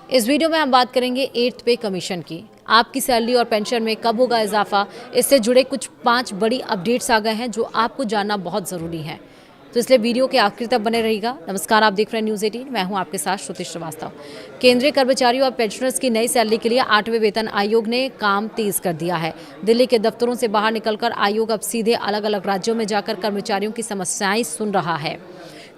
इस वीडियो में हम बात करेंगे 8th पे कमीशन की। आपकी सैलरी और पेंशन में कब होगा इजाफा, इससे जुड़े कुछ 5 बड़ी अपडेट्स आ गए हैं जो आपको जानना बहुत ज़रूरी है। तो इसलिए वीडियो के आखिर तक बने रहिएगा। नमस्कार, आप देख रहे हैं न्यूज़ 18। मैं हूं आपके साथ श्रुति श्रीवास्तव। केंद्रीय कर्मचारियों और पेंशनर्स की नई सैलरी के लिए 8वें वेतन आयोग ने काम तेज कर दिया है। दिल्ली के दफ्तरों से बाहर निकलकर आयोग अब सीधे अलग अलग राज्यों में जाकर कर्मचारियों की समस्याएं सुन रहा है।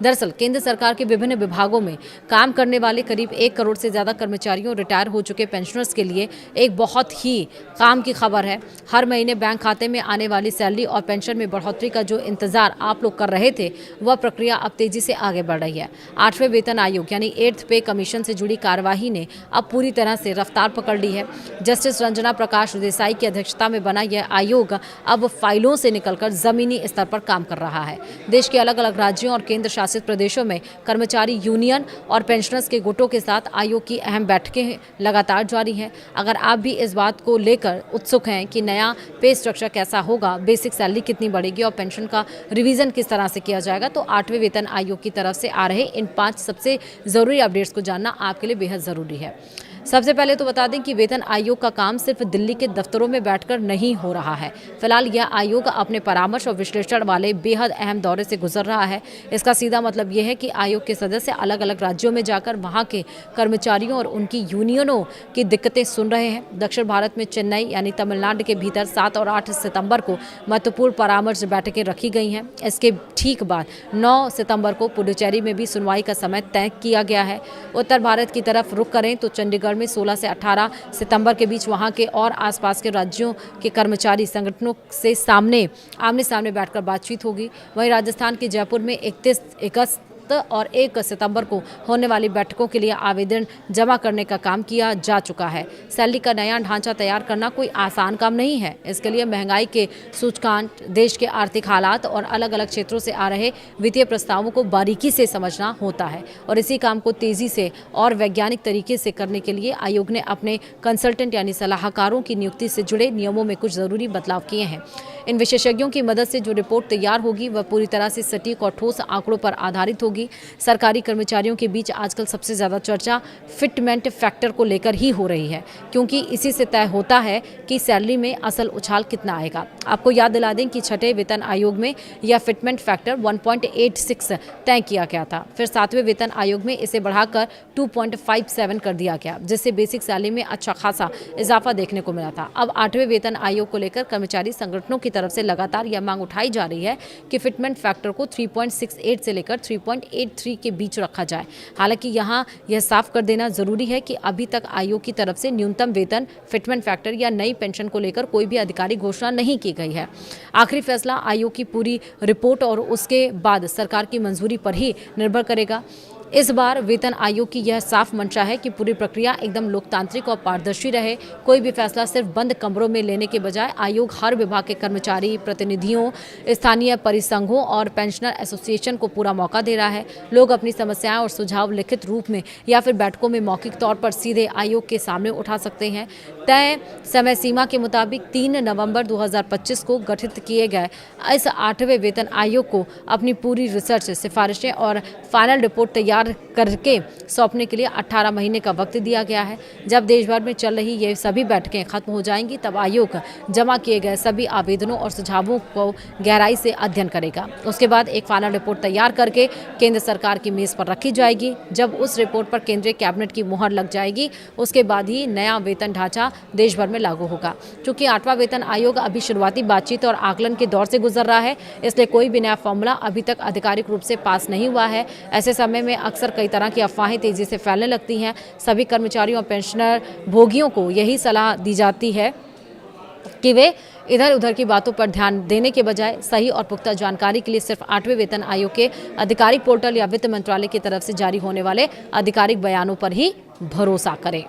दरअसल केंद्र सरकार के विभिन्न विभागों में काम करने वाले करीब 1 करोड़ से ज़्यादा कर्मचारियों, रिटायर हो चुके पेंशनर्स के लिए एक बहुत ही काम की खबर है। हर महीने बैंक खाते में आने वाली सैलरी और पेंशन में बढ़ोतरी का जो इंतजार आप लोग कर रहे थे, वह प्रक्रिया अब तेजी से आगे बढ़ रही है। 8वें वेतन आयोग यानी 8th पे कमीशन से जुड़ी कार्यवाही ने अब पूरी तरह से रफ्तार पकड़ ली है। जस्टिस रंजना प्रकाश देसाई की अध्यक्षता में बना यह आयोग अब फाइलों से निकलकर जमीनी स्तर पर काम कर रहा है। देश के अलग अलग राज्यों और केंद्र शासित प्रदेशों में कर्मचारी यूनियन और पेंशनर्स के गुटों के साथ आयोग की अहम बैठकें लगातार जारी हैं। अगर आप भी इस बात को लेकर उत्सुक हैं कि नया पे स्ट्रक्चर कैसा होगा, बेसिक सैलरी कितनी बढ़ेगी और पेंशन का रिवीजन किस तरह से किया जाएगा, तो 8वें वेतन आयोग की तरफ से आ रहे इन 5 सबसे ज़रूरी अपडेट्स को जानना आपके लिए बेहद ज़रूरी है। सबसे पहले तो बता दें कि वेतन आयोग का काम सिर्फ दिल्ली के दफ्तरों में बैठकर नहीं हो रहा है। फिलहाल यह आयोग अपने परामर्श और विश्लेषण वाले बेहद अहम दौरे से गुजर रहा है। इसका सीधा मतलब यह है कि आयोग के सदस्य अलग अलग राज्यों में जाकर वहां के कर्मचारियों और उनकी यूनियनों की दिक्कतें सुन रहे हैं। दक्षिण भारत में चेन्नई यानी तमिलनाडु के भीतर 7 और 8 सितंबर को महत्वपूर्ण परामर्श बैठकें रखी गई हैं। इसके ठीक बाद 9 सितंबर को पुडुचेरी में भी सुनवाई का समय तय किया गया है। उत्तर भारत की तरफ रुख करें तो चंडीगढ़ में 16 से 18 सितंबर के बीच वहां के और आसपास के राज्यों के कर्मचारी संगठनों से आमने सामने बैठकर बातचीत होगी। वहीं राजस्थान के जयपुर में 31 अगस्त और 1 सितंबर को होने वाली बैठकों के लिए आवेदन जमा करने का काम किया जा चुका है। सैलरी का नया ढांचा तैयार करना कोई आसान काम नहीं है। इसके लिए महंगाई के सूचकांक, देश के आर्थिक हालात और अलग अलग क्षेत्रों से आ रहे वित्तीय प्रस्तावों को बारीकी से समझना होता है और इसी काम को तेजी से और वैज्ञानिक तरीके से करने के लिए आयोग ने अपने कंसल्टेंट यानी सलाहकारों की नियुक्ति से जुड़े नियमों में कुछ ज़रूरी बदलाव किए हैं। इन विशेषज्ञों की मदद से जो रिपोर्ट तैयार होगी वह पूरी तरह से सटीक और ठोस आंकड़ों पर आधारित होगी। सरकारी कर्मचारियों के बीच आजकल सबसे ज़्यादा चर्चा फिटमेंट फैक्टर को लेकर ही हो रही है, क्योंकि इसी से तय होता है कि सैलरी में असल उछाल कितना आएगा। आपको याद दिला दें कि 6ठे वेतन आयोग में यह फिटमेंट फैक्टर 1.86 तय किया गया था। फिर 7वें वेतन आयोग में इसे बढ़ाकर 2.57 कर दिया गया, जिससे बेसिक सैलरी में अच्छा खासा इजाफा देखने को मिला था। अब 8वें वेतन आयोग को लेकर कर्मचारी संगठनों की तरफ से लगातार यह मांग उठाई जा रही है कि फिटमेंट फैक्टर को 3.68 से लेकर 3.83 के बीच रखा जाए। हालांकि यहां यह साफ कर देना जरूरी है कि अभी तक आयोग की तरफ से न्यूनतम वेतन, फिटमेंट फैक्टर या नई पेंशन को लेकर कोई भी आधिकारिक घोषणा नहीं की गई है। आखिरी फैसला आयोग की पूरी रिपोर्ट और उसके बाद सरकार की मंजूरी पर ही निर्भर करेगा। इस बार वेतन आयोग की यह साफ मंशा है कि पूरी प्रक्रिया एकदम लोकतांत्रिक और पारदर्शी रहे। कोई भी फैसला सिर्फ बंद कमरों में लेने के बजाय आयोग हर विभाग के कर्मचारी प्रतिनिधियों, स्थानीय परिसंघों और पेंशनर एसोसिएशन को पूरा मौका दे रहा है। लोग अपनी समस्याएं और सुझाव लिखित रूप में या फिर बैठकों में मौखिक तौर पर सीधे आयोग के सामने उठा सकते हैं। तय समय सीमा के मुताबिक 3 नवंबर 2025 को गठित किए गए इस 8वें वेतन आयोग को अपनी पूरी रिसर्च, सिफारिशें और फाइनल रिपोर्ट तैयार करके सौंपने के लिए 18 महीने का वक्त दिया गया है। जब देश भर में चल रही ये सभी बैठकें खत्म हो जाएंगी, तब आयोग जमा किए गए सभी आवेदनों और सुझावों को गहराई से अध्ययन करेगा। उसके बाद एक फाइनल रिपोर्ट तैयार करके केंद्र सरकार की मेज पर रखी जाएगी। जब उस रिपोर्ट पर केंद्रीय कैबिनेट की मुहर लग जाएगी, उसके बाद ही नया वेतन ढांचा देश भर में लागू होगा। चूंकि 8वां वेतन आयोग अभी शुरुआती बातचीत और आकलन के दौर से गुजर रहा है, इसलिए कोई भी नया फॉर्मूला अभी तक आधिकारिक रूप से पास नहीं हुआ है। ऐसे समय में अक्सर कई तरह की अफवाहें तेजी से फैलने लगती हैं। सभी कर्मचारियों और पेंशनर भोगियों को यही सलाह दी जाती है कि वे इधर उधर की बातों पर ध्यान देने के बजाय सही और पुख्ता जानकारी के लिए सिर्फ 8वें वेतन आयोग के आधिकारिक पोर्टल या वित्त मंत्रालय की तरफ से जारी होने वाले आधिकारिक बयानों पर ही भरोसा करें।